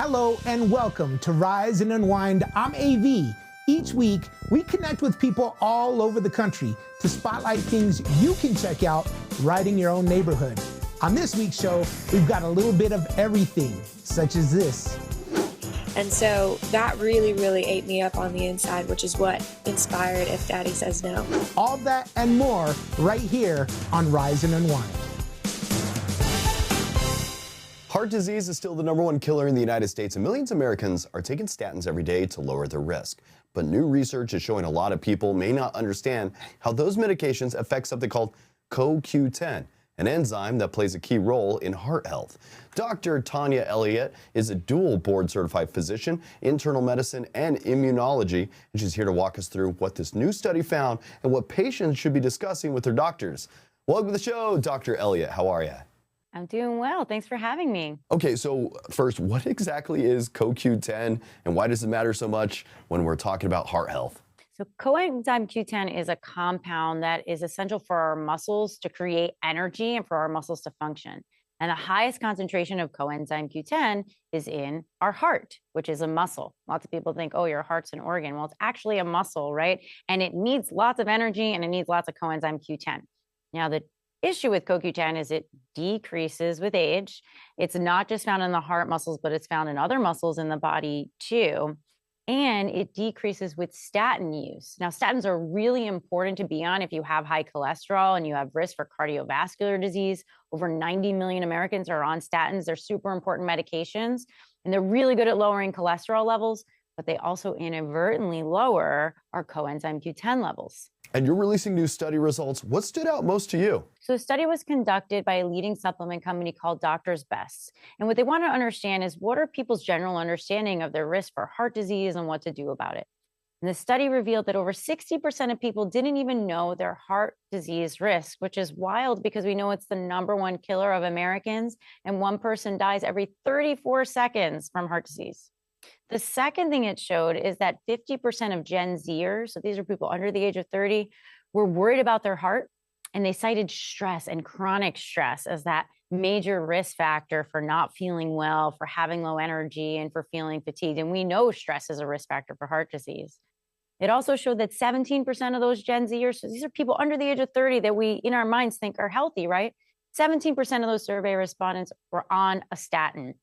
Hello and welcome to Rise and Unwind. I'm AV. Each week, we connect with people all over the country to spotlight things you can check out right in your own neighborhood. On this week's show, we've got a little bit of everything, such as this. And so that really ate me up on the inside, which is what inspired If Daddy Says No. All that and more right here on Rise and Unwind. Heart disease is still the #1 killer in the United States, and millions of Americans are taking statins every day to lower their risk. But new research is showing a lot of people may not understand how those medications affect something called CoQ10, an enzyme that plays a key role in heart health. Dr. Tania Elliot is a dual board-certified physician, internal medicine and immunology, and she's here to walk us through what this new study found and what patients should be discussing with their doctors. Welcome to the show, Dr. Elliot. How are you? I'm doing well. Thanks for having me. Okay, so first, what exactly is CoQ10 and why does it matter so much when we're talking about heart health? So coenzyme Q10 is a compound that is essential for our muscles to create energy and for our muscles to function. And the highest concentration of coenzyme Q10 is in our heart, which is a muscle. Lots of people think, oh, your heart's an organ. Well, it's actually a muscle, right? And it needs lots of energy and it needs lots of coenzyme Q10. Now, the issue with CoQ10 is it decreases with age. It's not just found in the heart muscles, but it's found in other muscles in the body too. And it decreases with statin use. Now, statins are really important to be on if you have high cholesterol and you have risk for cardiovascular disease. Over 90 million Americans are on statins. They're super important medications, and they're really good at lowering cholesterol levels, but they also inadvertently lower our coenzyme Q10 levels. And you're releasing new study results. What stood out most to you? So the study was conducted by a leading supplement company called Doctor's Best. And what they want to understand is what are people's general understanding of their risk for heart disease and what to do about it. And the study revealed that over 60% of people didn't even know their heart disease risk, which is wild because we know it's the #1 killer of Americans, and one person dies every 34 seconds from heart disease. The second thing it showed is that 50% of Gen Zers, so these are people under the age of 30, were worried about their heart, and they cited stress and chronic stress as that major risk factor for not feeling well, for having low energy, and for feeling fatigued. And we know stress is a risk factor for heart disease. It also showed that 17% of those Gen Zers, so these are people under the age of 30 that we, in our minds, think are healthy, right? 17% of those survey respondents were on a statin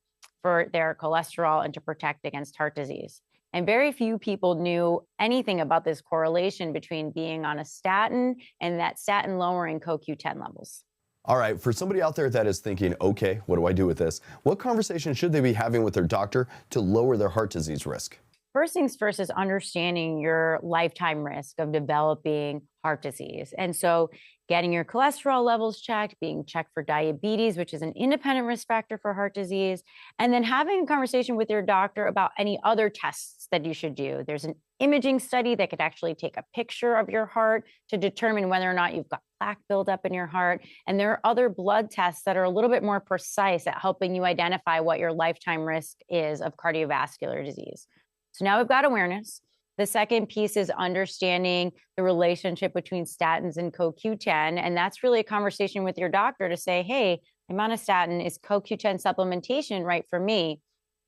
for their cholesterol and to protect against heart disease. And very few people knew anything about this correlation between being on a statin and that statin lowering CoQ10 levels. All right, for somebody out there that is thinking, okay, what do I do with this? What conversation should they be having with their doctor to lower their heart disease risk? First things first is understanding your lifetime risk of developing heart disease. And so getting your cholesterol levels checked, being checked for diabetes, which is an independent risk factor for heart disease, and then having a conversation with your doctor about any other tests that you should do. There's an imaging study that could actually take a picture of your heart to determine whether or not you've got plaque buildup in your heart. And there are other blood tests that are a little bit more precise at helping you identify what your lifetime risk is of cardiovascular disease. So now we've got awareness. The second piece is understanding the relationship between statins and CoQ10. And that's really a conversation with your doctor to say, hey, I'm on a statin. Is CoQ10 supplementation right for me?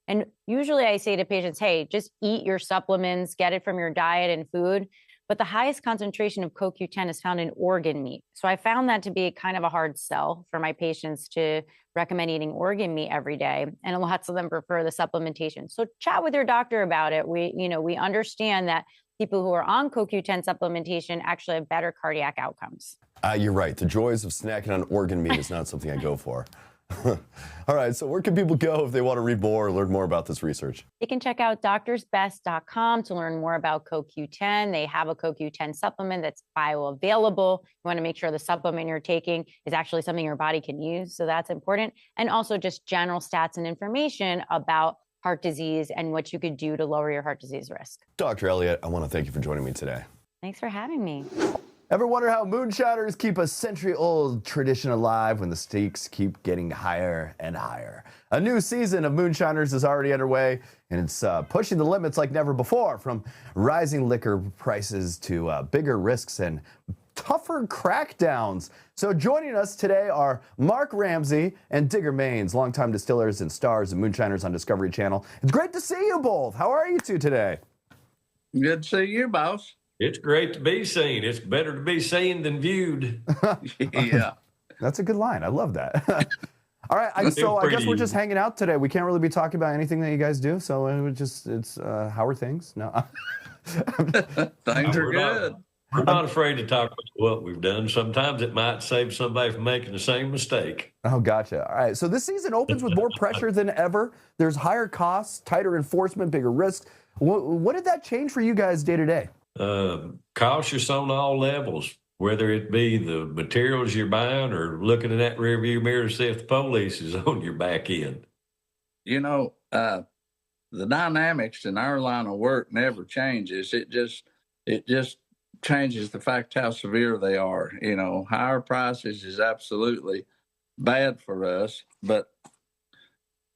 And usually I say to patients, hey, just eat your supplements, get it from your diet and food. But the highest concentration of CoQ10 is found in organ meat. So I found that to be kind of a hard sell for my patients to recommend eating organ meat every day. And lots of them prefer the supplementation. So chat with your doctor about it. We understand that people who are on CoQ10 supplementation actually have better cardiac outcomes. You're right. The joys of snacking on organ meat is not something I go for. All right, so where can people go if they want to read more or learn more about this research? They can check out doctorsbest.com to learn more about CoQ10. They have a CoQ10 supplement that's bioavailable. You want to make sure the supplement you're taking is actually something your body can use, so that's important. And also just general stats and information about heart disease and what you could do to lower your heart disease risk. Dr. Elliot, I want to thank you for joining me today. Thanks for having me. Ever wonder how Moonshiners keep a century-old tradition alive when the stakes keep getting higher and higher? A new season of Moonshiners is already underway, and it's pushing the limits like never before, from rising liquor prices to bigger risks and tougher crackdowns. So joining us today are Mark Ramsey and Digger Maines, longtime distillers and stars of Moonshiners on Discovery Channel. It's great to see you both. How are you two today? Good to see you, boss. It's great to be seen. It's better to be seen than viewed. Yeah. That's a good line. I love that. All right, so I guess we're just hanging out today. We can't really be talking about anything that you guys do, so it's how are things? No. Things are good. We're not afraid to talk about what we've done. Sometimes it might save somebody from making the same mistake. Oh, gotcha. All right, so this season opens with more pressure than ever. There's higher costs, tighter enforcement, bigger risks. What did that change for you guys day to day? Cautious on all levels, whether it be the materials you're buying or looking in that rearview mirror to see if the police is on your back end. You know, the dynamics in our line of work never changes. It just changes the fact how severe they are. You know, higher prices is absolutely bad for us, but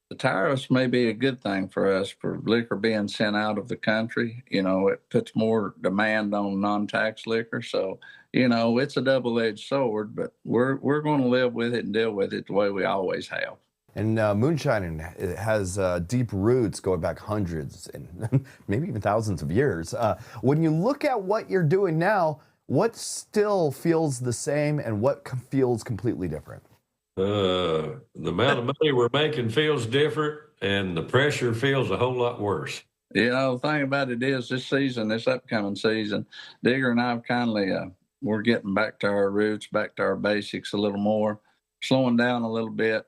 the tariffs may be a good thing for us for liquor being sent out of the country. You know, it puts more demand on non-tax liquor. So, you know, it's a double-edged sword, but we're going to live with it and deal with it the way we always have. And moonshining has deep roots going back hundreds and maybe even thousands of years. When you look at what you're doing now, what still feels the same and what feels completely different? The amount of money we're making feels different, and the pressure feels a whole lot worse. You know, the thing about it is this upcoming season, Digger and I kindly, we're getting back to our roots, back to our basics a little more, slowing down a little bit,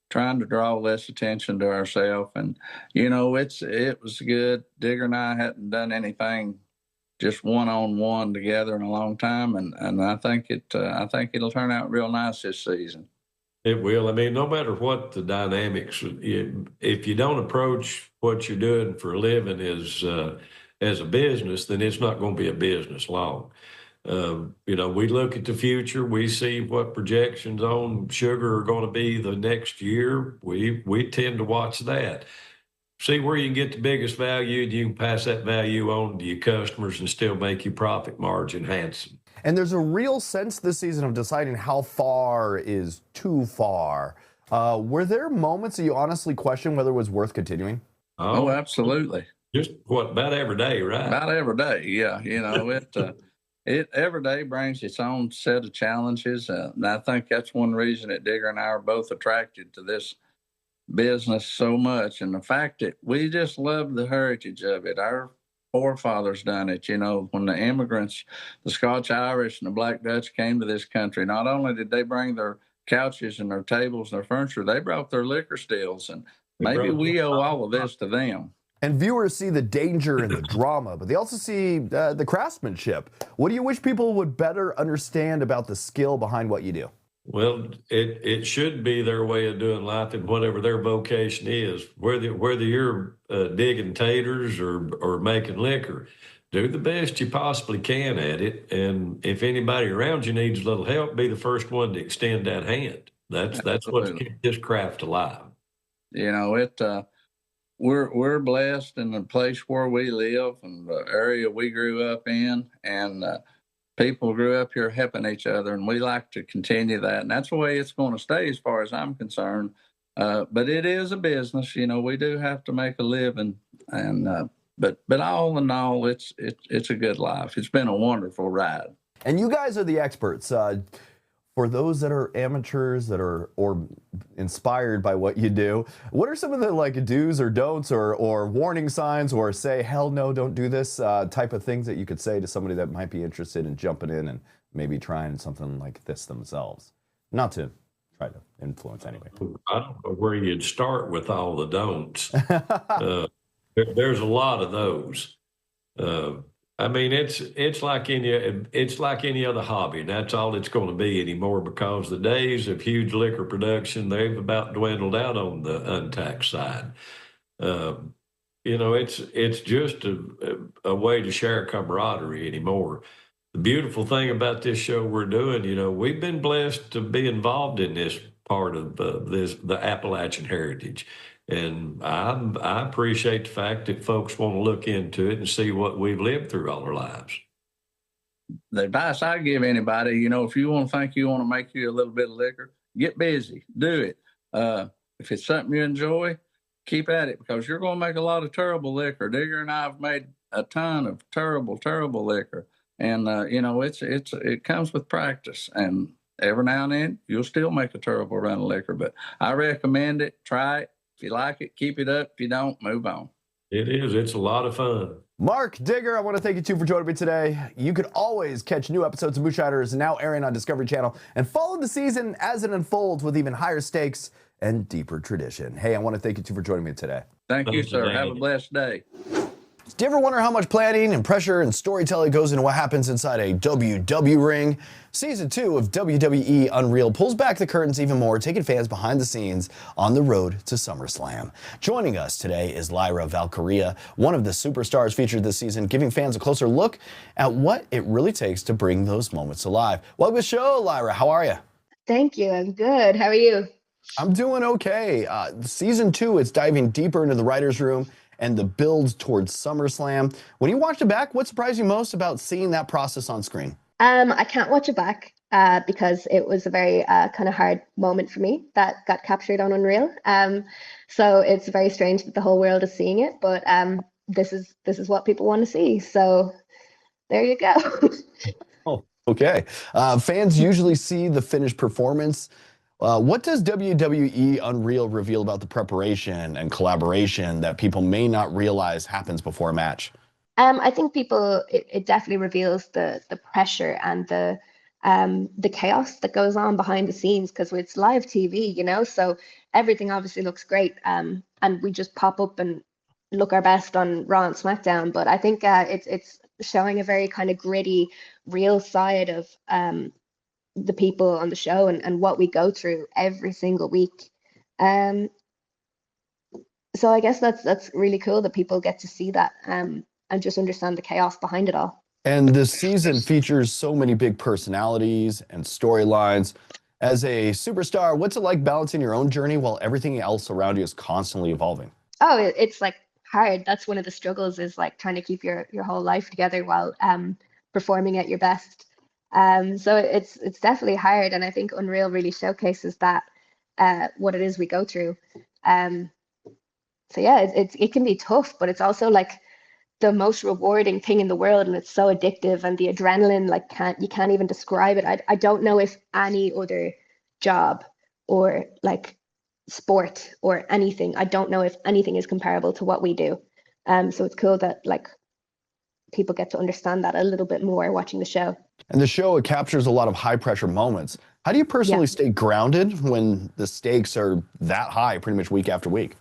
trying to draw less attention to ourselves. And, you know, it was good. Digger and I hadn't done anything just one-on-one together in a long time, and I think it'll turn out real nice this season. It will. I mean, no matter what the dynamics, if you don't approach what you're doing for a living as a business, then it's not going to be a business long. You know, we look at the future. We see what projections on sugar are going to be the next year. We tend to watch that. See where you can get the biggest value, and you can pass that value on to your customers and still make your profit margin handsome. And there's a real sense this season of deciding how far is too far. Were there moments that you honestly questioned whether it was worth continuing? Oh, absolutely. Just about every day, right? About every day, yeah. You know, it every day brings its own set of challenges, and I think that's one reason that Digger and I are both attracted to this business so much, and the fact that we just love the heritage of it. Our forefathers done it. You know, when the immigrants, the Scotch Irish and the Black Dutch came to this country, not only did they bring their couches and their tables and their furniture, they brought their liquor stills, and maybe we owe all of this to them. And viewers see the danger and the drama, but they also see the craftsmanship. What do you wish people would better understand about the skill behind what you do? Well, it should be their way of doing life in whatever their vocation is. Whether you're digging taters or making liquor, do the best you possibly can at it. And if anybody around you needs a little help, be the first one to extend that hand. That's what's kept this craft alive. You know, we're blessed in the place where we live and the area we grew up in, and people grew up here helping each other, and we like to continue that. And that's the way it's going to stay as far as I'm concerned. But it is a business. You know, we do have to make a living. And but all in all, it's a good life. It's been a wonderful ride. And you guys are the experts. For those that are amateurs that are or inspired by what you do, what are some of the do's or don'ts or warning signs or say, hell no, don't do this type of things that you could say to somebody that might be interested in jumping in and maybe trying something like this themselves? Not to try to influence anyway. I don't know where you'd start with all the don'ts. There's a lot of those. I mean, it's like any other hobby, and that's all it's going to be anymore, because the days of huge liquor production, they've about dwindled out on the untaxed side. You know, it's just a way to share camaraderie anymore. The beautiful thing about this show we're doing, you know, we've been blessed to be involved in this part of the Appalachian heritage. And I appreciate the fact that folks want to look into it and see what we've lived through all our lives. the advice I give anybody, if you want to make you a little bit of liquor, get busy, do it. If it's something you enjoy, keep at it, because you're going to make a lot of terrible liquor. Digger and I have made a ton of terrible, terrible liquor. And, it comes with practice. And every now and then you'll still make a terrible run of liquor, but I recommend it. Try it. If you like it, keep it up. If you don't, move on. It is. It's a lot of fun. Mark Digger, I want to thank you too for joining me today. You can always catch new episodes of Moonshiners now airing on Discovery Channel, and follow the season as it unfolds with even higher stakes and deeper tradition. Hey, I want to thank you too for joining me today. Thank you, sir. Have a blessed day. Do you ever wonder how much planning and pressure and storytelling goes into what happens inside a WW ring? Season 2 of WWE Unreal pulls back the curtains even more, taking fans behind the scenes on the road to SummerSlam. Joining us today is Lyra Valkyrie, one of the superstars featured this season, giving fans a closer look at what it really takes to bring those moments alive. Welcome to the show, Lyra. How are you? Thank you. I'm good. How are you? I'm doing okay. Season 2 is diving deeper into the writer's room and the build towards SummerSlam. When you watched it back, what surprised you most about seeing that process on screen? I can't watch it back because it was a very kind of hard moment for me that got captured on Unreal. So it's very strange that the whole world is seeing it, but this is what people want to see. So there you go. Oh, okay. Fans usually see the finished performance. What does WWE Unreal reveal about the preparation and collaboration that people may not realize happens before a match? I think it definitely reveals the pressure and the chaos that goes on behind the scenes, because it's live TV, so everything obviously looks great, and we just pop up and look our best on Raw and SmackDown. But I think it's showing a very kind of gritty, real side of the people on the show and what we go through every single week. So I guess that's really cool that people get to see that and just understand the chaos behind it all. And this season features so many big personalities and storylines. As a superstar, what's it like balancing your own journey while everything else around you is constantly evolving? Oh, it's like hard. That's one of the struggles, is like trying to keep your whole life together while performing at your best. So it's definitely hard, and I think Unreal really showcases that what it is we go through. So yeah, it can be tough, but it's also like the most rewarding thing in the world, and it's so addictive, and the adrenaline, like you can't even describe it. I don't know if any other job or like sport or anything, I don't know if anything is comparable to what we do. So it's cool that like people get to understand that a little bit more watching the show. And the show, it captures a lot of high pressure moments. How do you personally stay grounded when the stakes are that high pretty much week after week?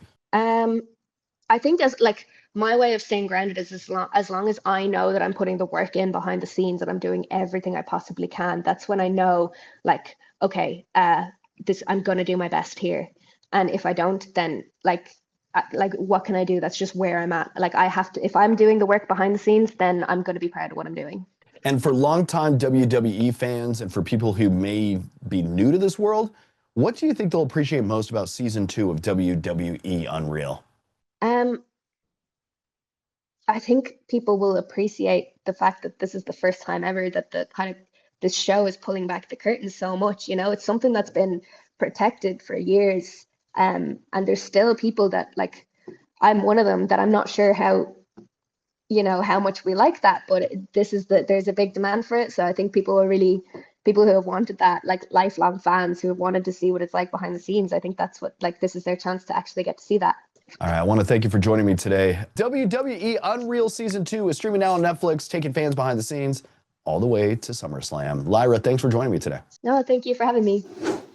I think that's like my way of staying grounded is as long as I know that I'm putting the work in behind the scenes and I'm doing everything I possibly can. That's when I know, like, okay, I'm going to do my best here. And if I don't, then like what can I do? That's just where I'm at. Like I have to, if I'm doing the work behind the scenes, then I'm going to be proud of what I'm doing. And for longtime WWE fans and for people who may be new to this world, what do you think they'll appreciate most about season 2 of WWE Unreal? I think people will appreciate the fact that this is the first time ever that this show is pulling back the curtain so much. It's something that's been protected for years. And there's still people that, like, I'm one of them, that I'm not sure how much we like that, but there's a big demand for it. So I think people who have wanted that, like lifelong fans who have wanted to see what it's like behind the scenes, I think that's what, like, this is their chance to actually get to see that. All right, I want to thank you for joining me today. WWE Unreal Season 2 is streaming now on Netflix, taking fans behind the scenes all the way to SummerSlam. Lyra, thanks for joining me today. No, thank you for having me.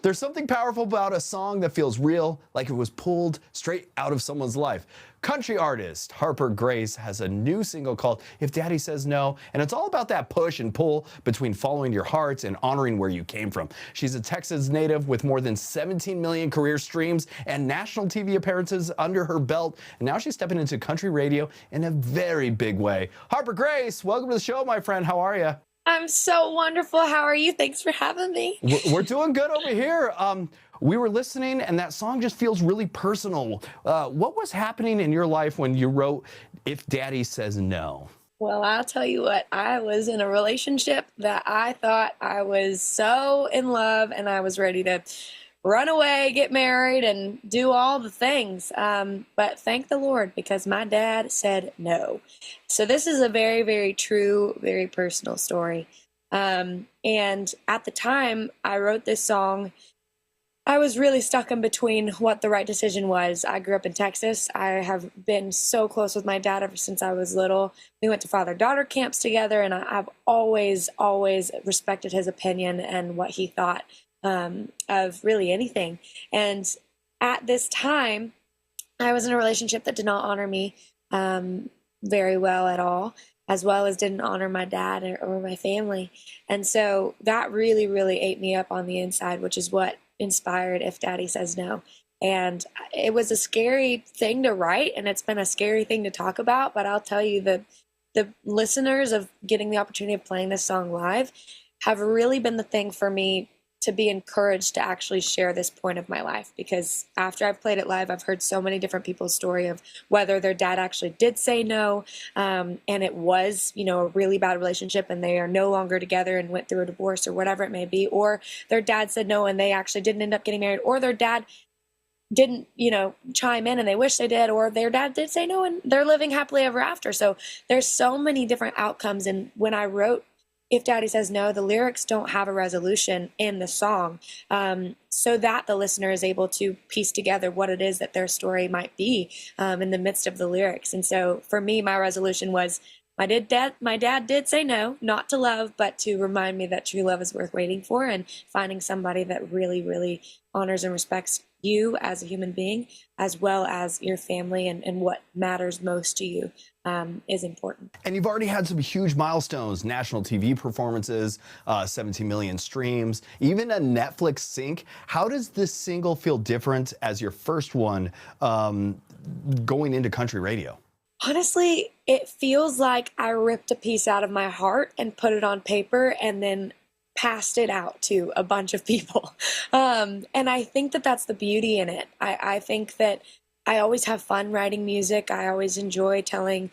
There's something powerful about a song that feels real, like it was pulled straight out of someone's life. Country artist Harper Grace has a new single called If Daddy Says No, and it's all about that push and pull between following your heart and honoring where you came from. She's a Texas native with more than 17 million career streams and national TV appearances under her belt, and now she's stepping into country radio in a very big way. Harper Grace, welcome to the show, my friend. How are you? I'm so wonderful. How are you? Thanks for having me. We're doing good over here. We were listening, and that song just feels really personal. What was happening in your life when you wrote If Daddy Says No? Well, I'll tell you what, I was in a relationship that I thought I was so in love and I was ready to run away, get married, and do all the things. But thank the Lord, because my dad said no. So this is a very, very true, very personal story. And at the time I wrote this song, I was really stuck in between what the right decision was. I grew up in Texas. I have been so close with my dad ever since I was little. We went to father-daughter camps together, and I've always, always respected his opinion and what he thought of really anything. And at this time, I was in a relationship that did not honor me very well at all, as well as didn't honor my dad or my family. And so that really, really ate me up on the inside, which is what inspired If Daddy Says No. And it was a scary thing to write, and it's been a scary thing to talk about, but I'll tell you, the listeners of getting the opportunity of playing this song live have really been the thing for me to be encouraged to actually share this point of my life. Because after I've played it live, I've heard so many different people's story of whether their dad actually did say no, and it was, a really bad relationship and they are no longer together and went through a divorce or whatever it may be, or their dad said no and they actually didn't end up getting married, or their dad didn't, chime in and they wish they did, or their dad did say no and they're living happily ever after. So there's so many different outcomes. And when I wrote If Daddy Says No, the lyrics don't have a resolution in the song, so that the listener is able to piece together what it is that their story might be in the midst of the lyrics. And so for me, my resolution was, my dad did say no, not to love, but to remind me that true love is worth waiting for, and finding somebody that really, really honors and respects you as a human being, as well as your family and what matters most to you is important. And you've already had some huge milestones, national TV performances, 17 million streams, even a Netflix sync. How does this single feel different as your first one going into country radio? Honestly, it feels like I ripped a piece out of my heart and put it on paper and then passed it out to a bunch of people. And I think that that's the beauty in it. I think that I always have fun writing music. I always enjoy telling,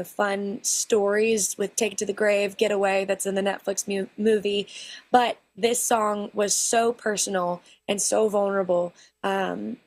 fun stories with Take It to the Grave, Get Away, that's in the Netflix movie. But this song was so personal and so vulnerable. And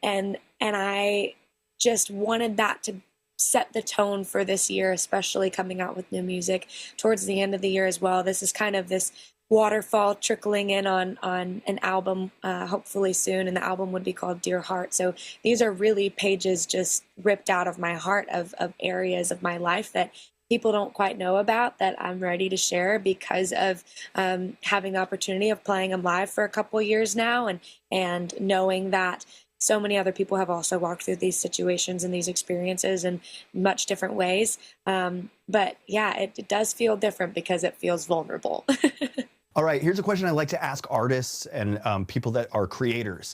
I just wanted that to set the tone for this year, especially coming out with new music towards the end of the year as well. This is kind of this waterfall trickling in on an album, hopefully soon, and the album would be called Dear Heart. So these are really pages just ripped out of my heart of areas of my life that people don't quite know about, that I'm ready to share because of having the opportunity of playing them live for a couple years now, and knowing that so many other people have also walked through these situations and these experiences in much different ways. But yeah, it does feel different because it feels vulnerable. All right, here's a question I like to ask artists and people that are creators.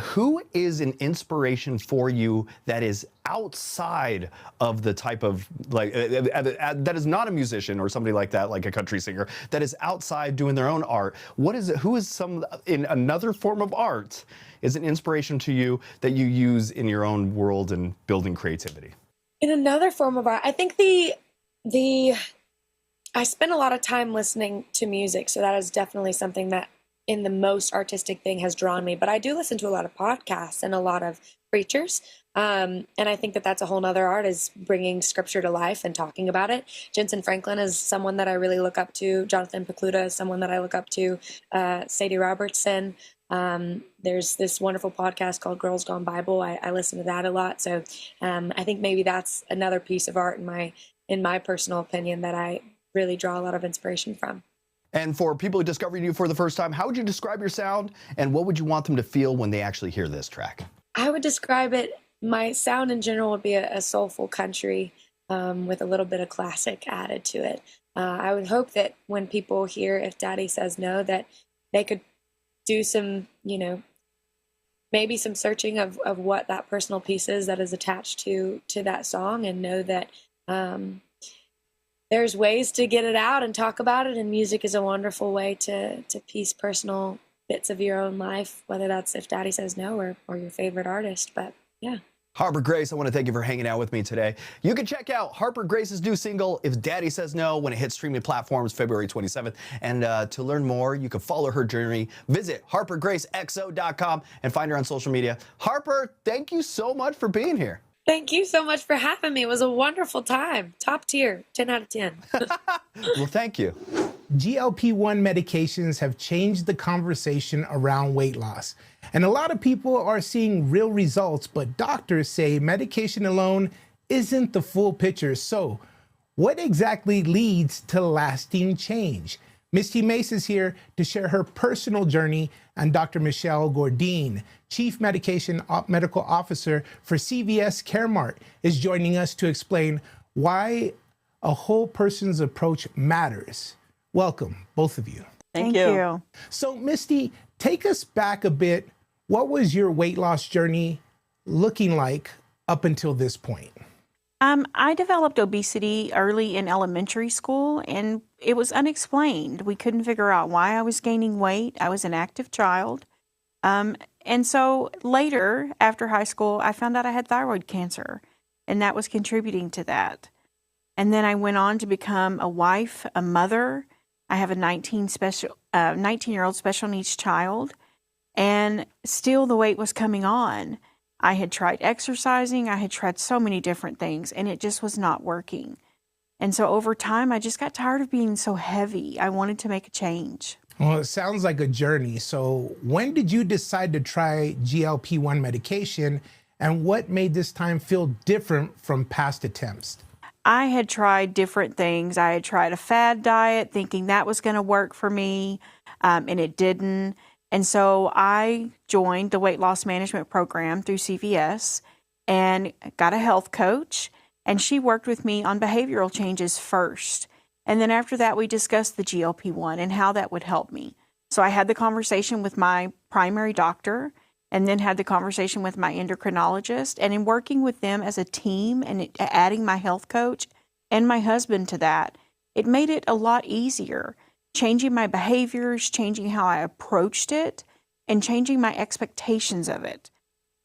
Who is an inspiration for you that is outside of the type of, that is not a musician or somebody like that, like a country singer, that is outside doing their own art? Who is some in another form of art is an inspiration to you that you use in your own world and building creativity? In another form of art, I think I spend a lot of time listening to music, so that is definitely something that in the most artistic thing has drawn me. But I do listen to a lot of podcasts and a lot of preachers. And I think that that's a whole nother art, is bringing scripture to life and talking about it. Jensen Franklin is someone that I really look up to. Jonathan Pokluda is someone that I look up to. Sadie Robertson. There's this wonderful podcast called Girls Gone Bible. I listen to that a lot. So I think maybe that's another piece of art in my personal opinion that I really draw a lot of inspiration from. And for people who discovered you for the first time, how would you describe your sound, and what would you want them to feel when they actually hear this track? I would describe it, my sound in general would be a soulful country with a little bit of classic added to it. I would hope that when people hear If Daddy Says No, that they could do some, maybe some searching of what that personal piece is that is attached to that song, and know that there's ways to get it out and talk about it, and music is a wonderful way to piece personal bits of your own life, whether that's If Daddy Says No or your favorite artist. But yeah. Harper Grace, I want to thank you for hanging out with me today. You can check out Harper Grace's new single, If Daddy Says No, when it hits streaming platforms February 27th. And to learn more, you can follow her journey. Visit harpergracexo.com and find her on social media. Harper, thank you so much for being here. Thank you so much for having me. It was a wonderful time. Top tier, 10 out of 10. Well, thank you. GLP-1 medications have changed the conversation around weight loss. And a lot of people are seeing real results, but doctors say medication alone isn't the full picture. So what exactly leads to lasting change? Mistie Mace is here to share her personal journey, and Dr. Michelle Gourdine, Chief Medical Officer for CVS CareMart, is joining us to explain why a whole person's approach matters. Welcome, both of you. Thank you. So, Mistie, take us back a bit. What was your weight loss journey looking like up until this point? I developed obesity early in elementary school, and it was unexplained. We couldn't figure out why I was gaining weight. I was an active child. And so later, after high school, I found out I had thyroid cancer, and that was contributing to that. And then I went on to become a wife, a mother. I have a 19-year-old special needs child, and still the weight was coming on. I had tried exercising. I had tried so many different things, and it just was not working. And so over time, I just got tired of being so heavy. I wanted to make a change. Well, it sounds like a journey. So when did you decide to try GLP-1 medication, and what made this time feel different from past attempts? I had tried different things. I had tried a fad diet thinking that was going to work for me, and it didn't. And so I joined the weight loss management program through CVS and got a health coach, and she worked with me on behavioral changes first. And then after that, we discussed the GLP-1 and how that would help me. So I had the conversation with my primary doctor and then had the conversation with my endocrinologist. And in working with them as a team and adding my health coach and my husband to that, it made it a lot easier. Changing my behaviors, changing how I approached it, and changing my expectations of it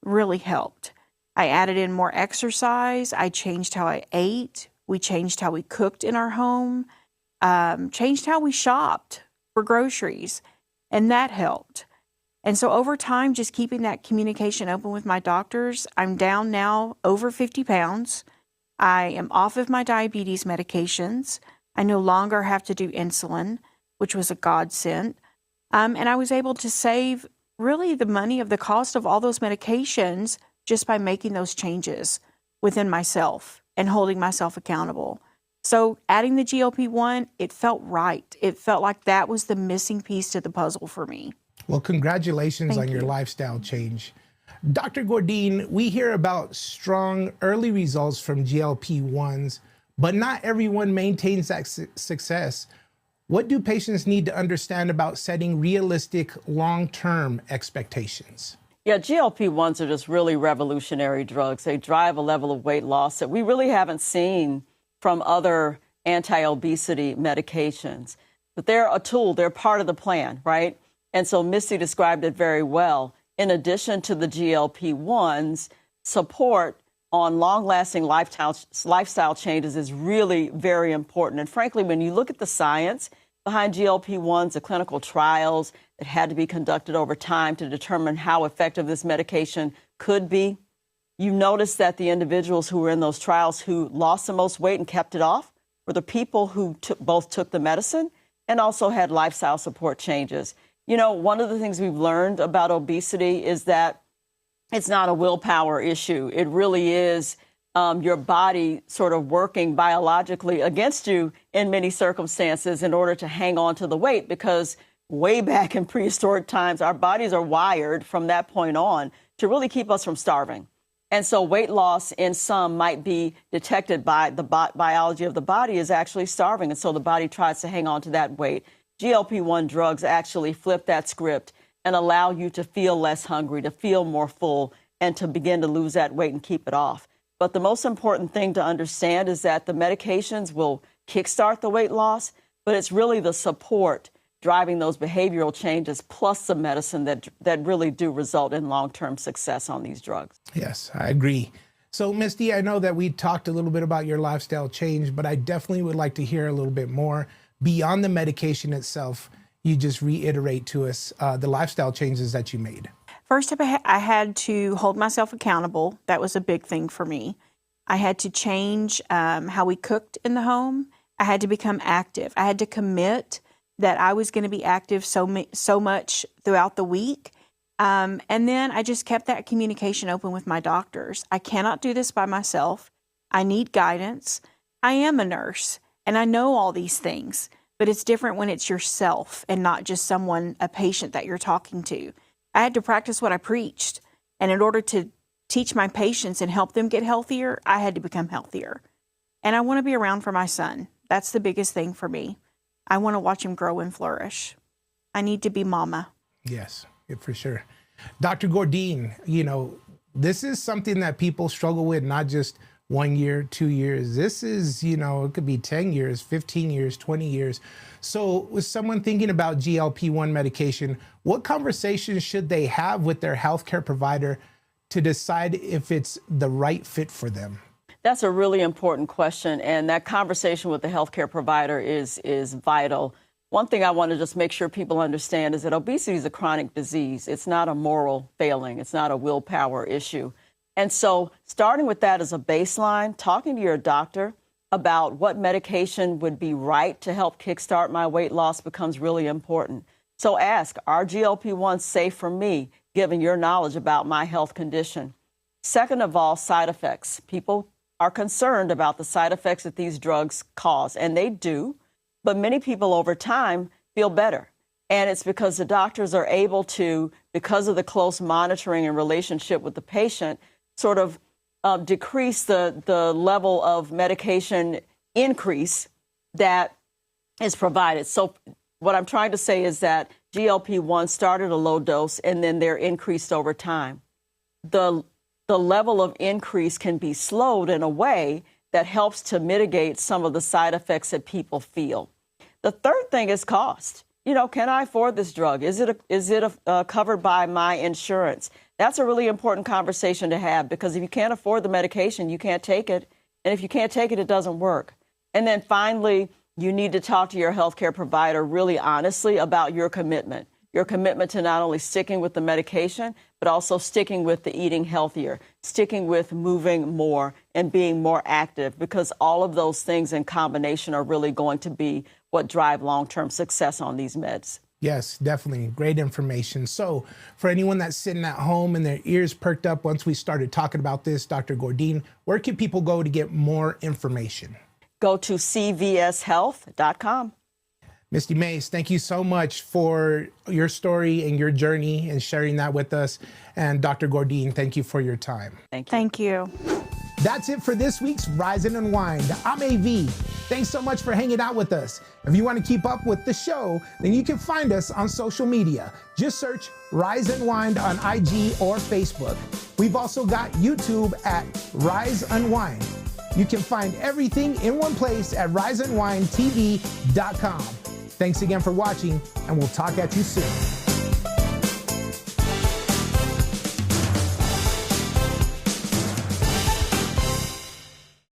really helped. I added in more exercise. I changed how I ate. We changed how we cooked in our home, changed how we shopped for groceries, and that helped. And so over time, just keeping that communication open with my doctors, I'm down now over 50 pounds. I am off of my diabetes medications. I no longer have to do insulin, which was a godsend. And I was able to save really the money of the cost of all those medications just by making those changes within myself and holding myself accountable. So adding the GLP-1, it felt right. It felt like that was the missing piece to the puzzle for me. Well, congratulations on Thank your you. lifestyle change. Dr. Gourdine, we hear about strong early results from GLP-1s, but not everyone maintains that success. What do patients need to understand about setting realistic long-term expectations? Yeah, GLP-1s are just really revolutionary drugs. They drive a level of weight loss that we really haven't seen from other anti-obesity medications. But they're a tool. They're part of the plan, right? And so Mistie described it very well. In addition to the GLP-1s, support on long-lasting lifestyle changes is really very important. And frankly, when you look at the science behind GLP-1s, the clinical trials that had to be conducted over time to determine how effective this medication could be, you notice that the individuals who were in those trials who lost the most weight and kept it off were the people who both took the medicine and also had lifestyle support changes. You know, one of the things we've learned about obesity is that it's not a willpower issue. It really is your body sort of working biologically against you in many circumstances in order to hang on to the weight, because way back in prehistoric times, our bodies are wired from that point on to really keep us from starving. And so weight loss in some might be detected by the biology of the body is actually starving. And so the body tries to hang on to that weight. GLP-1 drugs actually flip that script and allow you to feel less hungry, to feel more full, and to begin to lose that weight and keep it off. But the most important thing to understand is that the medications will kickstart the weight loss, but it's really the support driving those behavioral changes plus some medicine that really do result in long-term success on these drugs. Yes, I agree. So, Mistie, I know that we talked a little bit about your lifestyle change, but I definitely would like to hear a little bit more beyond the medication itself. You just reiterate to us the lifestyle changes that you made. First, I had to hold myself accountable. That was a big thing for me. I had to change how we cooked in the home. I had to become active. I had to commit that I was going to be active so much throughout the week. And then I just kept that communication open with my doctors. I cannot do this by myself. I need guidance. I am a nurse and I know all these things, but it's different when it's yourself and not just a patient that you're talking to. I had to practice what I preached. And in order to teach my patients and help them get healthier, I had to become healthier. And I want to be around for my son. That's the biggest thing for me. I want to watch him grow and flourish. I need to be mama. Yes, for sure. Dr. Gourdine, this is something that people struggle with, not just 1 year, 2 years. This is, it could be 10 years, 15 years, 20 years. So with someone thinking about GLP-1 medication, what conversations should they have with their healthcare provider to decide if it's the right fit for them? That's a really important question, and that conversation with the healthcare provider is vital. One thing I want to just make sure people understand is that obesity is a chronic disease. It's not a moral failing. It's not a willpower issue. And so starting with that as a baseline, talking to your doctor about what medication would be right to help kickstart my weight loss becomes really important. So ask, are GLP-1s safe for me, given your knowledge about my health condition? Second of all, side effects. People are concerned about the side effects that these drugs cause, and they do. But many people over time feel better. And it's because the doctors are able to, because of the close monitoring and relationship with the patient, sort of decrease the level of medication increase that is provided. So what I'm trying to say is that GLP-1 started a low dose and then they're increased over time. The level of increase can be slowed in a way that helps to mitigate some of the side effects that people feel. The third thing is cost. Can I afford this drug? Is it covered by my insurance? That's a really important conversation to have, because if you can't afford the medication, you can't take it. And if you can't take it, it doesn't work. And then finally, you need to talk to your healthcare provider really honestly about your commitment to not only sticking with the medication, but also sticking with the eating healthier, sticking with moving more and being more active, because all of those things in combination are really going to be what drive long-term success on these meds. Yes, definitely. Great information. So for anyone that's sitting at home and their ears perked up once we started talking about this, Dr. Gourdine, where can people go to get more information? Go to cvshealth.com. Mistie Mace, thank you so much for your story and your journey and sharing that with us. And Dr. Gourdine, thank you for your time. Thank you. That's it for this week's Rise and Unwind. I'm AV. Thanks so much for hanging out with us. If you want to keep up with the show, then you can find us on social media. Just search Rise Unwind on IG or Facebook. We've also got YouTube at Rise Unwind. You can find everything in one place at riseunwindtv.com. Thanks again for watching, and we'll talk at you soon.